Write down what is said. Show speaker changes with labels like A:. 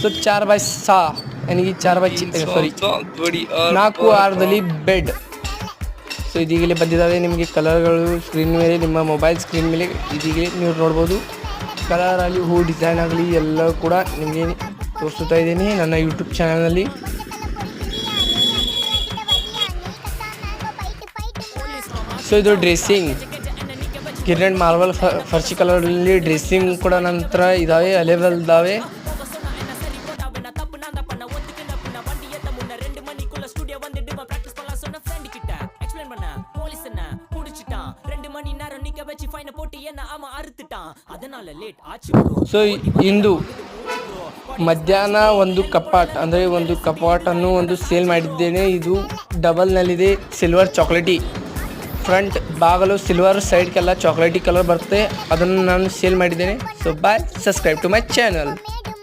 A: So 4x6 यानी कि 4x ಸಾರಿ 4 ಆರದಲ್ಲಿ bed. So ಇದೀಗಲೇ ಬಂದಿದ್ದಾವೆ ನಿಮಗೆ ಕಲರ್ಗಳು ಸ್ಕ್ರೀನ್ ಮೇಲೆ, ನಿಮ್ಮ ಮೊಬೈಲ್ ಸ್ಕ್ರೀನ್ ಮೇಲೆ ಇದೀಗಲೇ ನೀವು ನೋಡ್ಬೋದು. ಕಲರ್ ಆಗಲಿ ಹೂ ಡಿಸೈನ್ ಆಗಲಿ ಎಲ್ಲ ಕೂಡ ನಿಮಗೆ ತೋರಿಸ್ತಾ ಇದ್ದೀನಿ ನನ್ನ ಯೂಟ್ಯೂಬ್ ಚಾನಲ್ನಲ್ಲಿ. ಸೊ ಇದು ಡ್ರೆಸ್ಸಿಂಗ್ ಕಿರಣ್ ಮಾರ್ಬಲ್ ಫರ್ಶಿ ಕಲರಲ್ಲಿ ಡ್ರೆಸ್ಸಿಂಗ್ ಕೂಡ ನಂತರ ಇದ್ದಾವೆ, ಅವೈಲೇಬಲ್ ಇದ್ದಾವೆ. ಸೊ ಇಂದು ಮಧ್ಯಾಹ್ನ ಒಂದು ಕಪಾಟ್ ಅಂದರೆ ಒಂದು ಕಪಾಟನ್ನು ಒಂದು ಸೇಲ್ ಮಾಡಿದ್ದೇನೆ. ಇದು ಡಬಲ್ನಲ್ಲಿದೆ, ಸಿಲ್ವರ್ ಚಾಕ್ಲೇಟಿ ಫ್ರಂಟ್ ಬಾಗಲು ಸಿಲ್ವರ್, ಸೈಡ್ಗೆಲ್ಲ ಚಾಕ್ಲೇಟಿ ಕಲರ್ ಬರುತ್ತೆ. ಅದನ್ನು ನಾನು ಸೇಲ್ ಮಾಡಿದ್ದೇನೆ. So bye, subscribe to my channel.